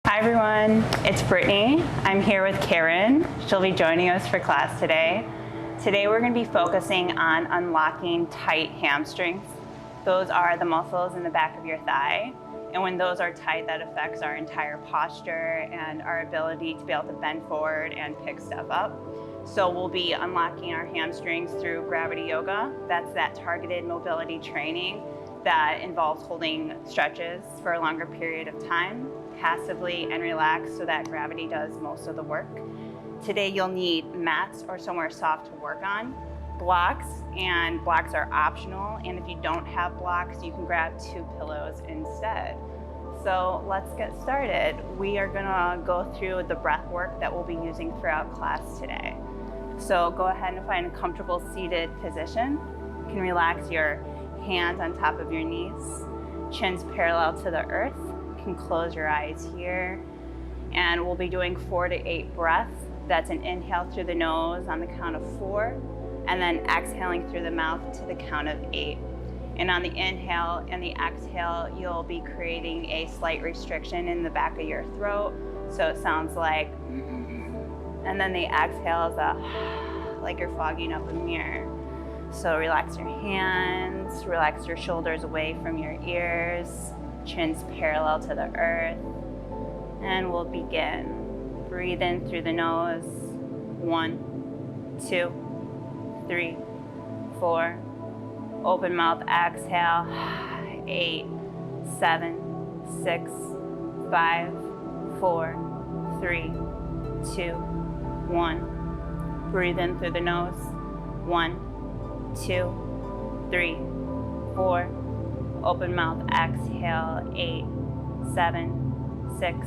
Hi everyone, it's Brittany. I'm here with Karen. She'll be joining us for class today. Today we're going to be focusing on unlocking tight hamstrings. Those are the muscles in the back of your thigh. And when those are tight, that affects our entire posture and our ability to be able to bend forward and pick stuff up. So we'll be unlocking our hamstrings through gravity yoga. That's that targeted mobility training that involves holding stretches for a longer period of time, passively and relaxed, so that gravity does most of the work. Today you'll need mats or somewhere soft to work on, blocks, and blocks are optional, and if you don't have blocks, you can grab 2 pillows instead. So let's get started. We are gonna go through the breath work that we'll be using throughout class today. So go ahead and find a comfortable seated position. You can relax your hands on top of your knees, chins parallel to the earth. You can close your eyes here. And we'll be doing 4 to 8 breaths. That's an inhale through the nose on the count of 4, and then exhaling through the mouth to the count of 8. And on the inhale and the exhale, you'll be creating a slight restriction in the back of your throat. So it sounds like, and then the exhale is like you're fogging up a mirror. So relax your hands, relax your shoulders away from your ears, chins parallel to the earth, and we'll begin. Breathe in through the nose. 1, 2, 3, 4. Open mouth, exhale. 8, 7, 6, 5, 4, 3, 2, 1. Breathe in through the nose. 1, 2, 3, 4. Open mouth, exhale. 8, 7, 6,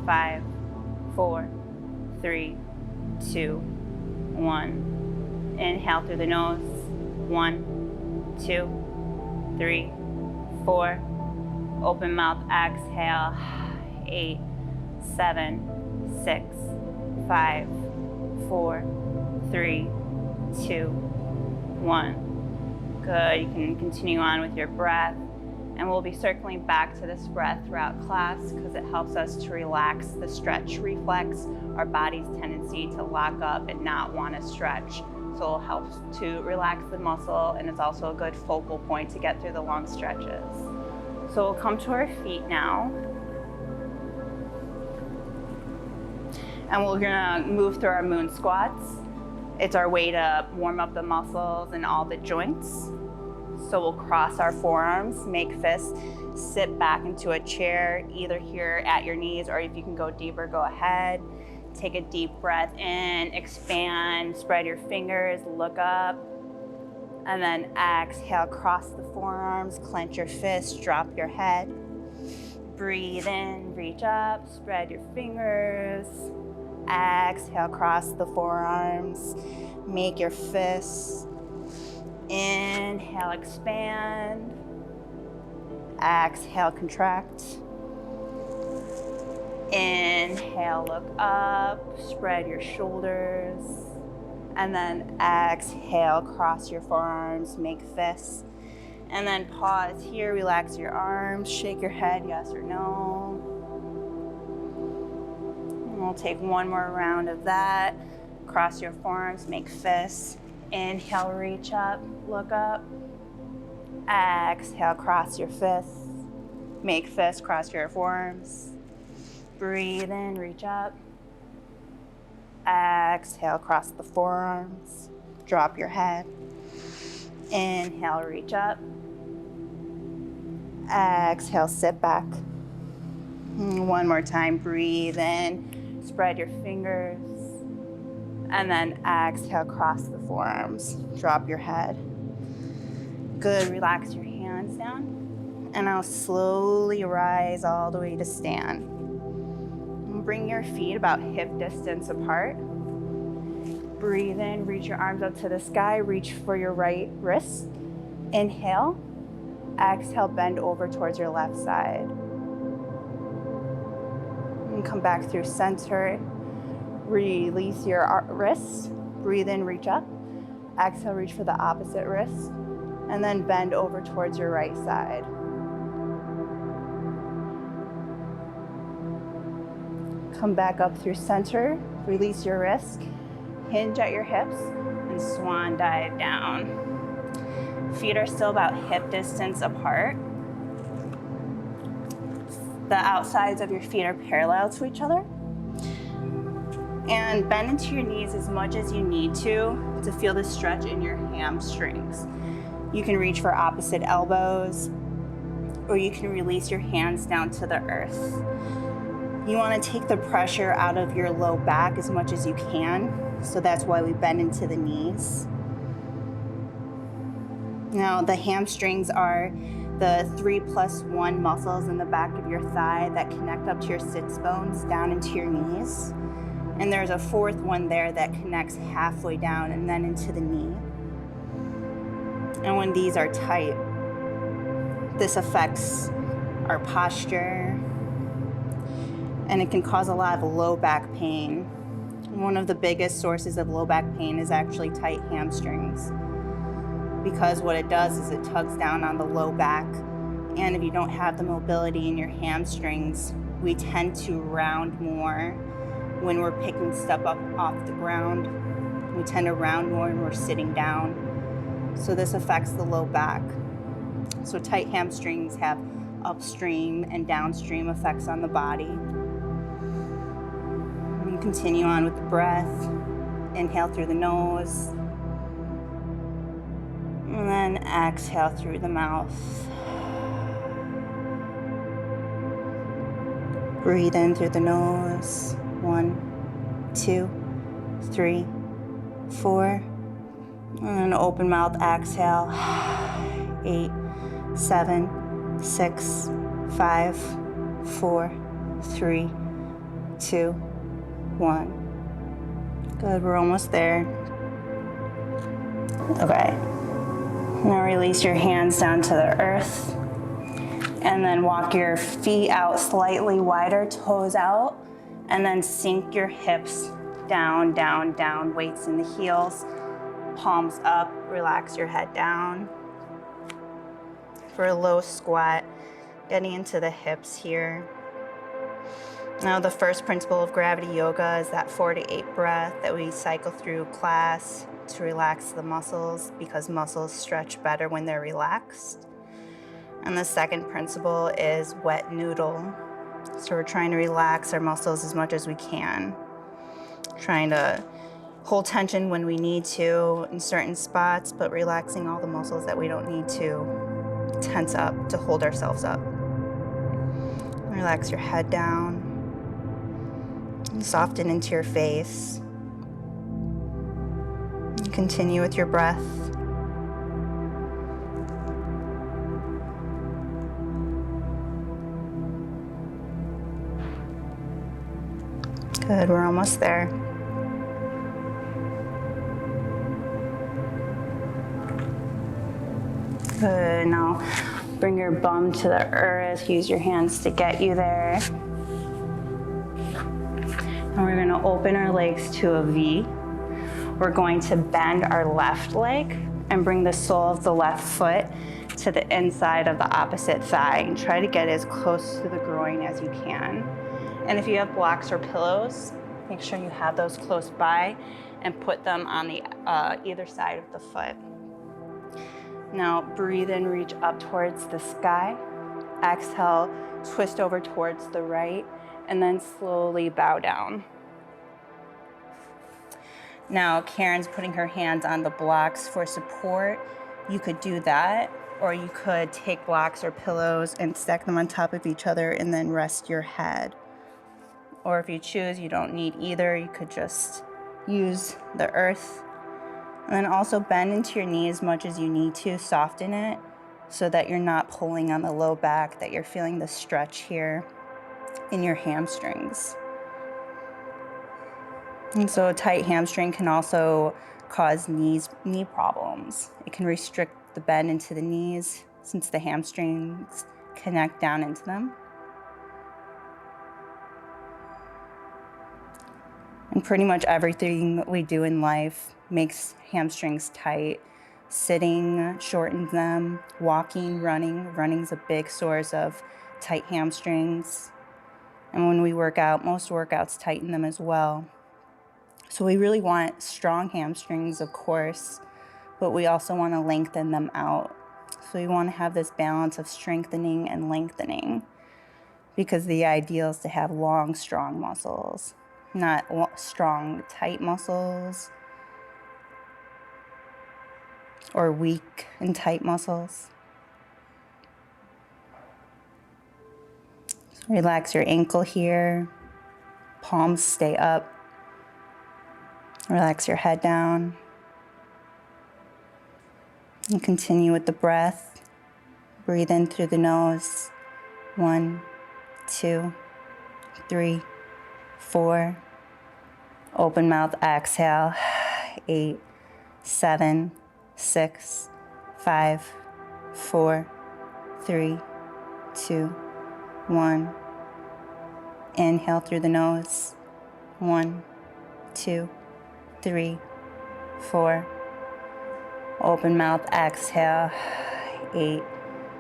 5, 4, 3, 2, 1. Inhale through the nose. 1, 2, 3, 4. Open mouth, exhale. 8, 7, 6, 5, 4, 3, 2, 1. Good. You can continue on with your breath. And we'll be circling back to this breath throughout class because it helps us to relax the stretch reflex, our body's tendency to lock up and not want to stretch. So it helps to relax the muscle, and it's also a good focal point to get through the long stretches. So we'll come to our feet now. And we're gonna move through our moon squats. It's our way to warm up the muscles and all the joints. So we'll cross our forearms, make fists, sit back into a chair, either here at your knees, or if you can go deeper, go ahead. Take a deep breath in, expand, spread your fingers, look up. And then exhale, cross the forearms, clench your fists, drop your head. Breathe in, reach up, spread your fingers. Exhale, cross the forearms, make your fists. Inhale, expand. Exhale, contract. Inhale, look up, spread your shoulders. And then exhale, cross your forearms, make fists. And then pause here, relax your arms, shake your head, yes or no. And we'll take one more round of that. Cross your forearms, make fists. Inhale, reach up, look up. Exhale, cross your fists. Make fists, cross your forearms. Breathe in, reach up. Exhale, cross the forearms. Drop your head. Inhale, reach up. Exhale, sit back. One more time, breathe in. Spread your fingers. And then exhale, cross the forearms. Drop your head. Good, relax your hands down. And now slowly rise all the way to stand. And bring your feet about hip distance apart. Breathe in, reach your arms up to the sky, reach for your right wrist. Inhale. Exhale, bend over towards your left side. And come back through center. Release your wrists. Breathe in, reach up. Exhale, reach for the opposite wrist. And then bend over towards your right side. Come back up through center, release your wrist, hinge at your hips, and swan dive down. Feet are still about hip distance apart. The outsides of your feet are parallel to each other. And bend into your knees as much as you need to feel the stretch in your hamstrings. You can reach for opposite elbows, or you can release your hands down to the earth. You want to take the pressure out of your low back as much as you can, so that's why we bend into the knees. Now, the hamstrings are the 3+1 muscles in the back of your thigh that connect up to your sits bones down into your knees. And there's a fourth one there that connects halfway down and then into the knee. And when these are tight, this affects our posture, and it can cause a lot of low back pain. One of the biggest sources of low back pain is actually tight hamstrings, because what it does is it tugs down on the low back, and if you don't have the mobility in your hamstrings, we tend to round more when we're picking stuff up off the ground. We tend to round more when we're sitting down. So this affects the low back. So tight hamstrings have upstream and downstream effects on the body. And continue on with the breath. Inhale through the nose. And then exhale through the mouth. Breathe in through the nose. 1, 2, 3, 4. And then open mouth, exhale. 8, 7, 6, 5, 4, 3, 2, 1. Good, we're almost there. Okay. Now release your hands down to the earth. And then walk your feet out slightly wider, toes out. And then sink your hips down, down, down. Weights in the heels. Palms up, relax your head down. For a low squat, getting into the hips here. Now the first principle of gravity yoga is that 4 to 8 breath that we cycle through class to relax the muscles, because muscles stretch better when they're relaxed. And the second principle is wet noodle. So we're trying to relax our muscles as much as we can. Trying to hold tension when we need to in certain spots, but relaxing all the muscles that we don't need to tense up to hold ourselves up. Relax your head down. And soften into your face. And continue with your breath. Good, we're almost there. Good, now bring your bum to the earth. Use your hands to get you there. And we're gonna open our legs to a V. We're going to bend our left leg and bring the sole of the left foot to the inside of the opposite thigh, and try to get as close to the groin as you can. And if you have blocks or pillows, make sure you have those close by and put them on the either side of the foot. Now breathe in, reach up towards the sky. Exhale, twist over towards the right, and then slowly bow down. Now Karen's putting her hands on the blocks for support. You could do that, or you could take blocks or pillows and stack them on top of each other and then rest your head. Or if you choose, you don't need either, you could just use the earth. And then also bend into your knee as much as you need to, soften it so that you're not pulling on the low back, that you're feeling the stretch here in your hamstrings. And so a tight hamstring can also cause knee problems. It can restrict the bend into the knees since the hamstrings connect down into them. And pretty much everything that we do in life makes hamstrings tight. Sitting shortens them, walking, running. Running's a big source of tight hamstrings. And when we work out, most workouts tighten them as well. So we really want strong hamstrings, of course, but we also want to lengthen them out. So we want to have this balance of strengthening and lengthening, because the ideal is to have long, strong muscles, not strong, tight muscles or weak and tight muscles. So relax your ankle here. Palms stay up. Relax your head down. And continue with the breath. Breathe in through the nose. 1, 2, 3, 4. Open mouth, exhale. 8, 7, 6, 5, 4, 3, 2, 1. Inhale through the nose. 1, 2, 3, 4. Open mouth, exhale. 8,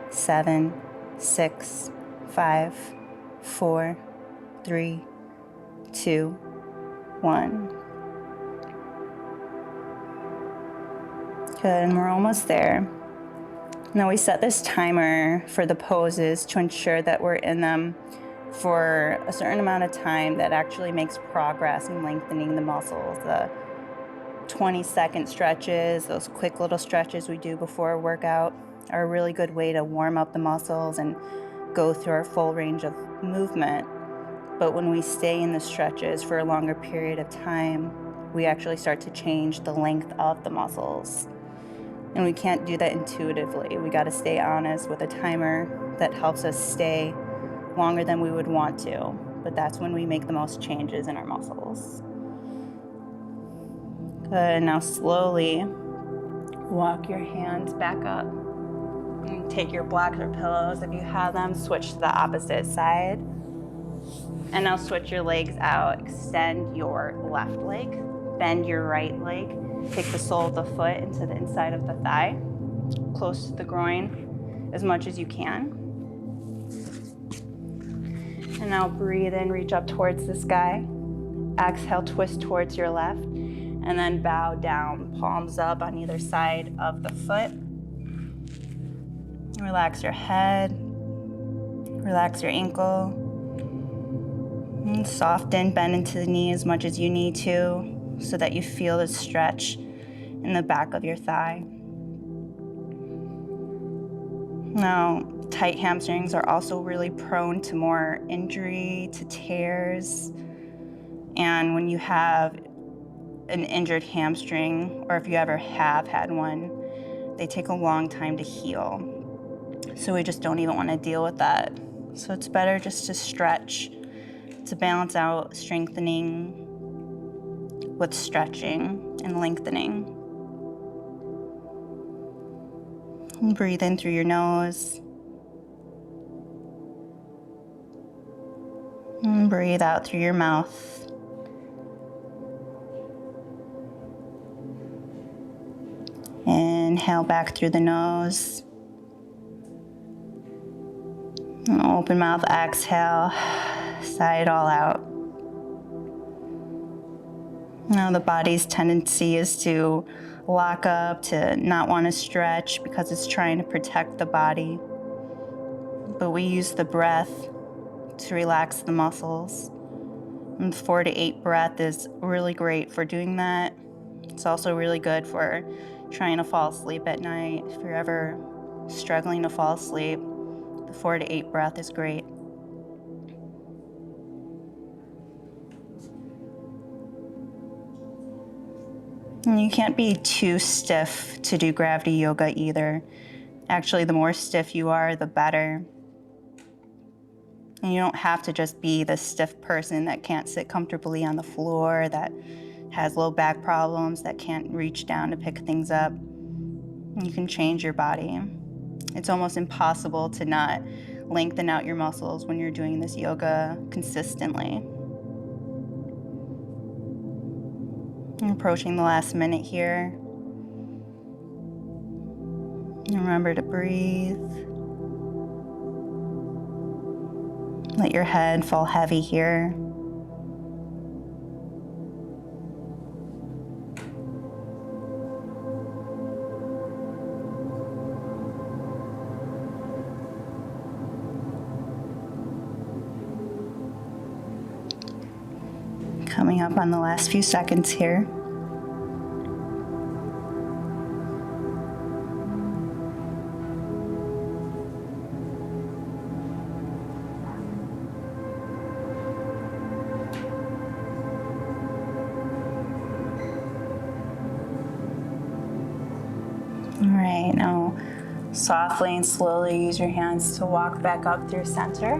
7, 6, 5, 4, 3, 2, 1. Good, and we're almost there. Now we set this timer for the poses to ensure that we're in them for a certain amount of time that actually makes progress in lengthening the muscles. The 20-second stretches, those quick little stretches we do before a workout, are a really good way to warm up the muscles and go through our full range of movement. But when we stay in the stretches for a longer period of time, we actually start to change the length of the muscles. And we can't do that intuitively. We got to stay honest with a timer that helps us stay longer than we would want to. But that's when we make the most changes in our muscles. Good, now slowly walk your hands back up. And take your blocks or pillows if you have them, switch to the opposite side. And now switch your legs out. Extend your left leg, bend your right leg. Take the sole of the foot into the inside of the thigh, close to the groin as much as you can. And now breathe in, reach up towards the sky. Exhale, twist towards your left, and then bow down, palms up on either side of the foot. Relax your head, relax your ankle. And soften, bend into the knee as much as you need to so that you feel the stretch in the back of your thigh. Now, tight hamstrings are also really prone to more injury, to tears. And when you have an injured hamstring, or if you ever have had one, they take a long time to heal. So we just don't even want to deal with that. So it's better just to stretch, to balance out strengthening with stretching and lengthening. And breathe in through your nose. And breathe out through your mouth. Inhale back through the nose. And open mouth, exhale. Sigh it all out. Now the body's tendency is to lock up, to not want to stretch because it's trying to protect the body. But we use the breath to relax the muscles. And 4 to 8 breath is really great for doing that. It's also really good for trying to fall asleep at night. If you're ever struggling to fall asleep, the 4 to 8 breath is great. And you can't be too stiff to do gravity yoga either. Actually, the more stiff you are, the better. And you don't have to just be the stiff person that can't sit comfortably on the floor, that has low back problems, that can't reach down to pick things up. You can change your body. It's almost impossible to not lengthen out your muscles when you're doing this yoga consistently. I'm approaching the last minute here. Remember to breathe. Let your head fall heavy here. Coming up on the last few seconds here. All right, now softly and slowly use your hands to walk back up through center.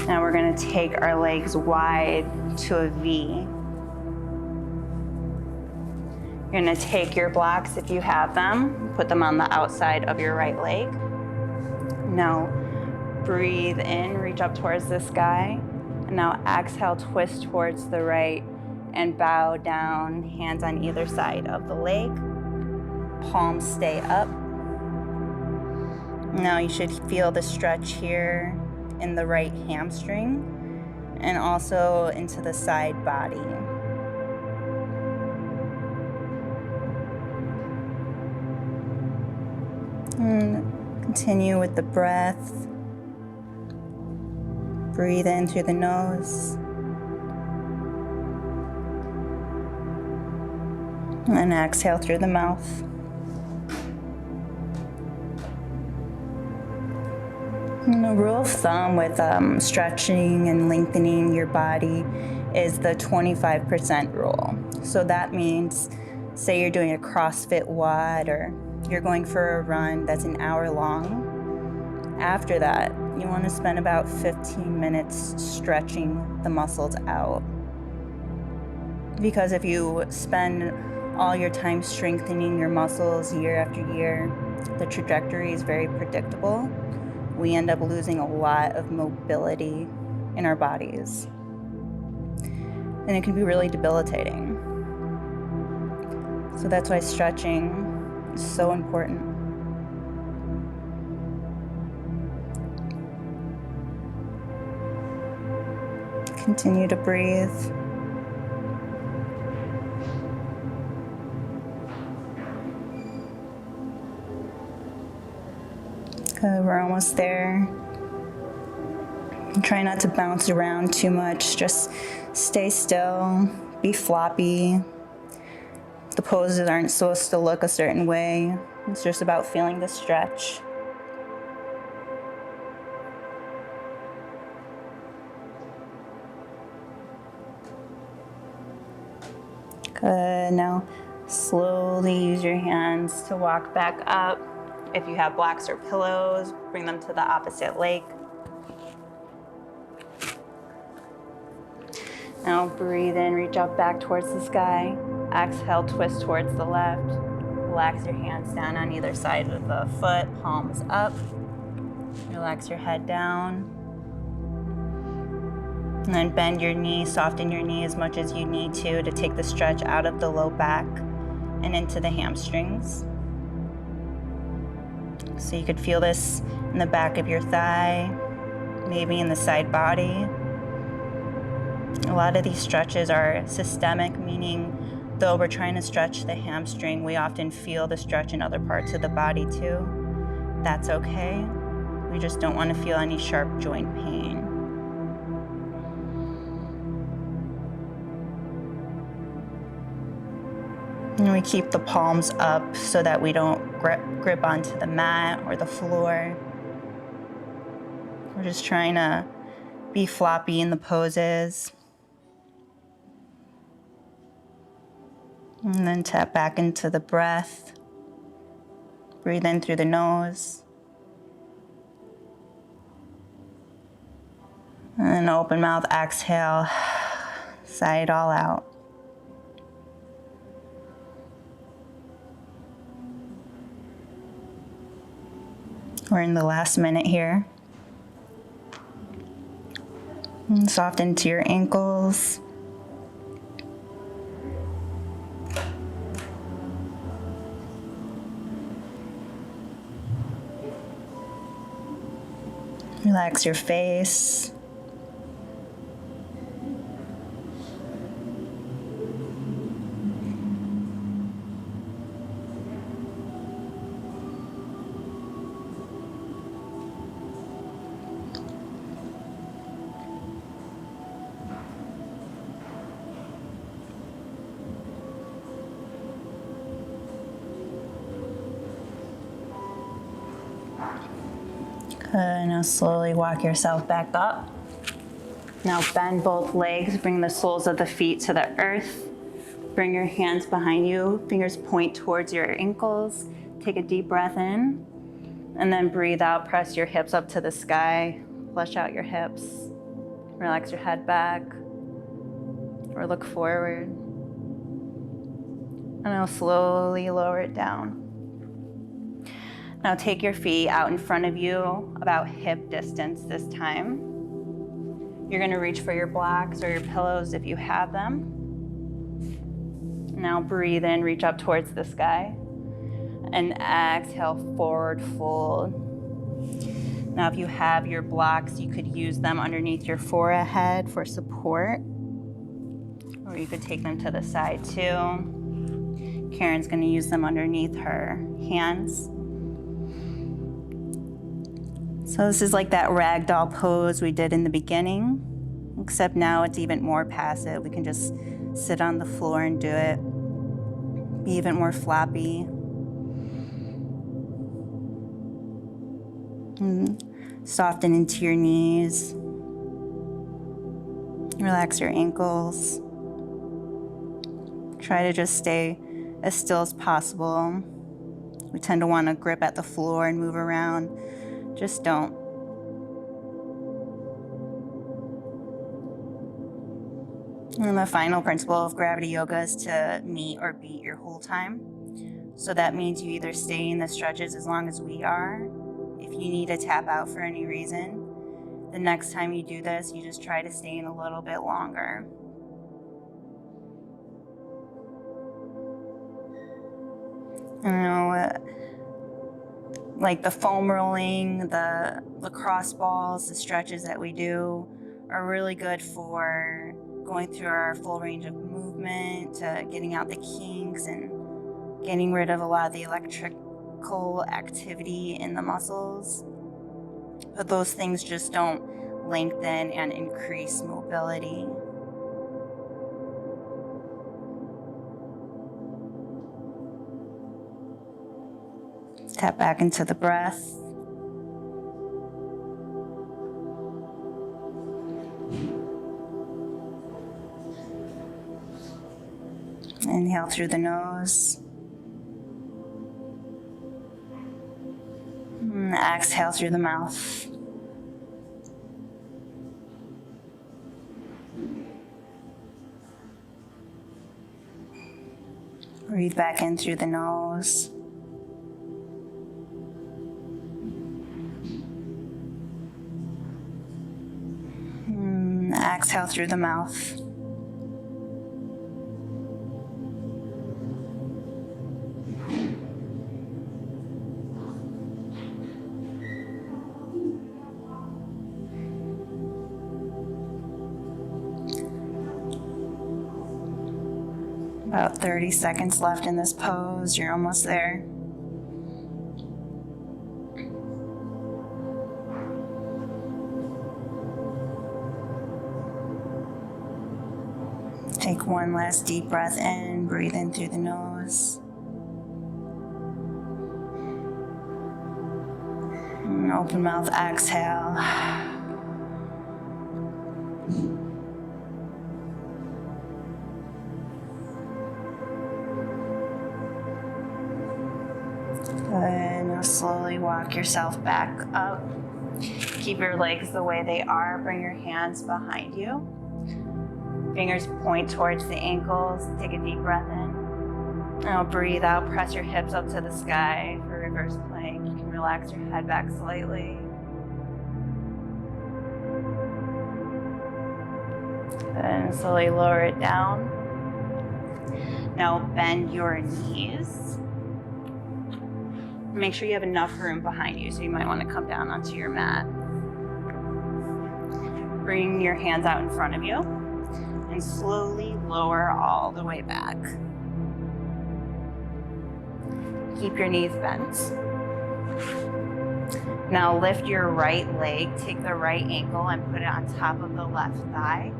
Now we're going to take our legs wide to a V. You're going to take your blocks, if you have them, put them on the outside of your right leg. Now breathe in, reach up towards the sky. And now exhale, twist towards the right and bow down, hands on either side of the leg. Palms stay up. Now you should feel the stretch here in the right hamstring and also into the side body. And continue with the breath. Breathe in through the nose. And exhale through the mouth. And the rule of thumb with stretching and lengthening your body is the 25% rule. So that means, say you're doing a CrossFit WOD or you're going for a run that's an hour long. After that, you want to spend about 15 minutes stretching the muscles out. Because if you spend all your time strengthening your muscles year after year, the trajectory is very predictable. We end up losing a lot of mobility in our bodies. And it can be really debilitating. So that's why stretching is so important. Continue to breathe. Good, we're almost there. Try not to bounce around too much. Just stay still, be floppy. The poses aren't supposed to look a certain way. It's just about feeling the stretch. Good, now slowly use your hands to walk back up. If you have blocks or pillows, bring them to the opposite leg. Now breathe in, reach up back towards the sky. Exhale, twist towards the left. Relax your hands down on either side of the foot, palms up. Relax your head down. And then bend your knee, soften your knee as much as you need to take the stretch out of the low back and into the hamstrings. So you could feel this in the back of your thigh, maybe in the side body. A lot of these stretches are systemic, meaning though we're trying to stretch the hamstring, we often feel the stretch in other parts of the body too. That's okay. We just don't want to feel any sharp joint pain. And we keep the palms up so that we don't grip onto the mat or the floor. We're just trying to be floppy in the poses. And then tap back into the breath. Breathe in through the nose. And then open mouth, exhale, sigh it all out. We're in the last minute here. And soften to your ankles. Relax your face. Good, now slowly walk yourself back up. Now bend both legs, bring the soles of the feet to the earth. Bring your hands behind you, fingers point towards your ankles. Take a deep breath in, and then breathe out, press your hips up to the sky. Flush out your hips. Relax your head back, or look forward. And now slowly lower it down. Now take your feet out in front of you, about hip distance this time. You're gonna reach for your blocks or your pillows if you have them. Now breathe in, reach up towards the sky. And exhale, forward fold. Now if you have your blocks, you could use them underneath your forehead for support. Or you could take them to the side too. Karen's gonna use them underneath her hands. So this is like that ragdoll pose we did in the beginning, except now it's even more passive. We can just sit on the floor and do it. Be even more floppy. Soften into your knees. Relax your ankles. Try to just stay as still as possible. We tend to want to grip at the floor and move around. Just don't. And the final principle of gravity yoga is to meet or beat your whole time. So that means you either stay in the stretches as long as we are. If you need to tap out for any reason, the next time you do this, you just try to stay in a little bit longer. Like the foam rolling, the lacrosse balls, the stretches that we do are really good for going through our full range of movement, getting out the kinks and getting rid of a lot of the electrical activity in the muscles. But those things just don't lengthen and increase mobility. Tap back into the breath. Inhale through the nose. And exhale through the mouth. Breathe back in through the nose. Exhale through the mouth. About 30 seconds left in this pose. You're almost there. Take one last deep breath in, breathe in through the nose. And open mouth, exhale. Good, now slowly walk yourself back up. Keep your legs the way they are, bring your hands behind you. Fingers point towards the ankles. Take a deep breath in. Now breathe out, press your hips up to the sky for reverse plank. You can relax your head back slightly. And slowly lower it down. Now bend your knees. Make sure you have enough room behind you, so you might want to come down onto your mat. Bring your hands out in front of you and slowly lower all the way back. Keep your knees bent. Now lift your right leg, take the right ankle and put it on top of the left thigh.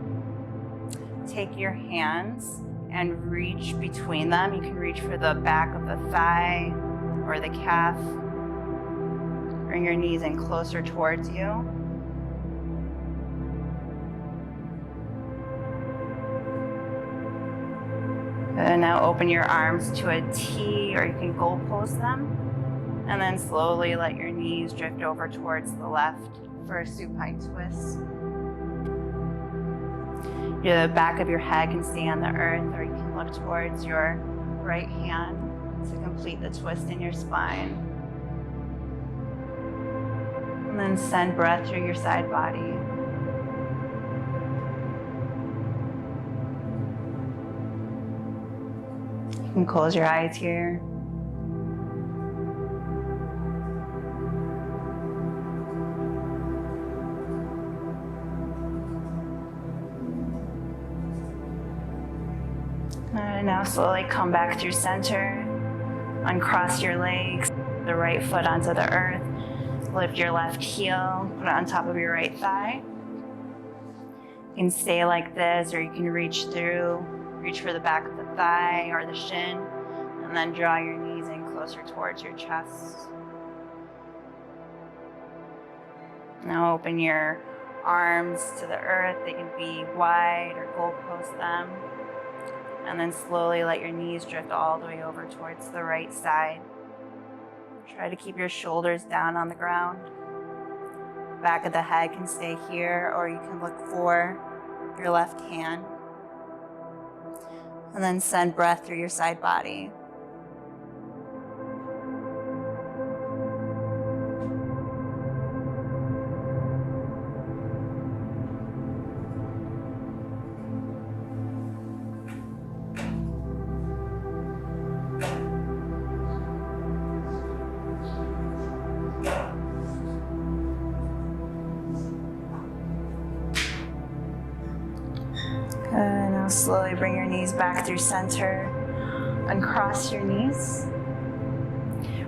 Take your hands and reach between them. You can reach for the back of the thigh or the calf. Bring your knees in closer towards you. And now open your arms to a T, or you can goalpost them. And then slowly let your knees drift over towards the left for a supine twist. The back of your head can stay on the earth, or you can look towards your right hand to complete the twist in your spine. And then send breath through your side body. You can close your eyes here. And now slowly come back through center. Uncross your legs, the right foot onto the earth. Lift your left heel, put it on top of your right thigh. You can stay like this, or you can reach for the back of the thigh or the shin, and then draw your knees in closer towards your chest. Now open your arms to the earth. They can be wide or goalpost them. And then slowly let your knees drift all the way over towards the right side. Try to keep your shoulders down on the ground. Back of the head can stay here, or you can look for your left hand. And then send breath through your side body. And now slowly bring your knees back through center. Uncross your knees.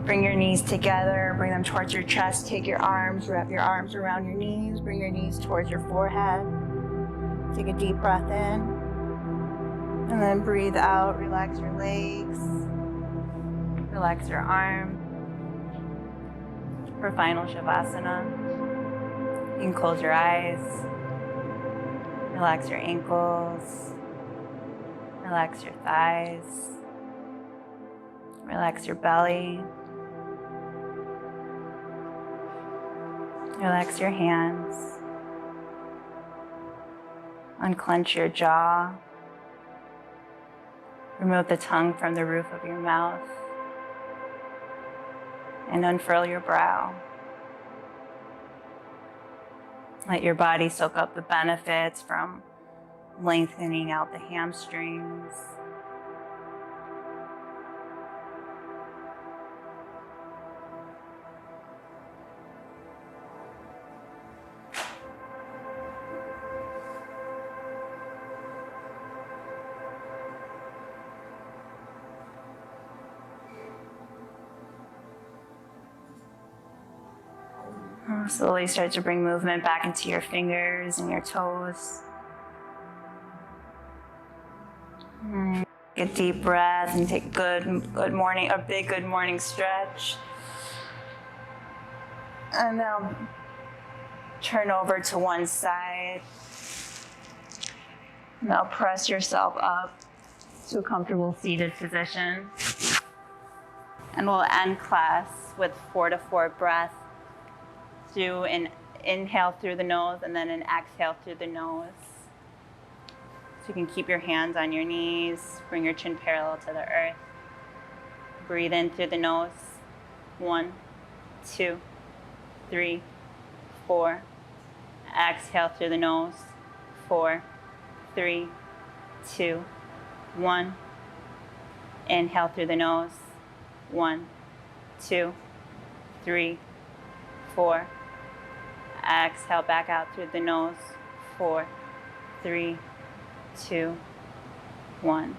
Bring your knees together, bring them towards your chest. Take your arms, wrap your arms around your knees. Bring your knees towards your forehead. Take a deep breath in. And then breathe out, relax your legs. Relax your arm. For final Shavasana, you can close your eyes. Relax your ankles, relax your thighs, relax your belly, relax your hands, unclench your jaw, remove the tongue from the roof of your mouth, and unfurl your brow. Let your body soak up the benefits from lengthening out the hamstrings. Slowly start to bring movement back into your fingers and your toes. Take a deep breath and take a big good morning stretch. And now turn over to one side. Now press yourself up to a comfortable seated position. And we'll end class with 4 to 4 breaths. Do an inhale through the nose and then an exhale through the nose. So you can keep your hands on your knees, bring your chin parallel to the earth. Breathe in through the nose. 1, 2, 3, 4. Exhale through the nose. 4, 3, 2, 1. Inhale through the nose. 1, 2, 3, 4. Exhale back out through the nose. 4, 3, 2, 1.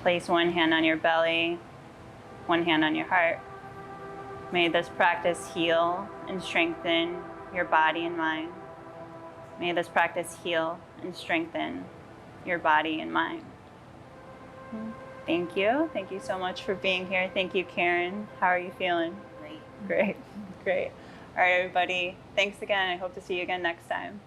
Place one hand on your belly, one hand on your heart. May this practice heal and strengthen your body and mind. May this practice heal and strengthen your body and mind. Thank you. Thank you so much for being here. Thank you, Karen. How are you feeling? Great. Great. Great. All right, everybody. Thanks again. I hope to see you again next time.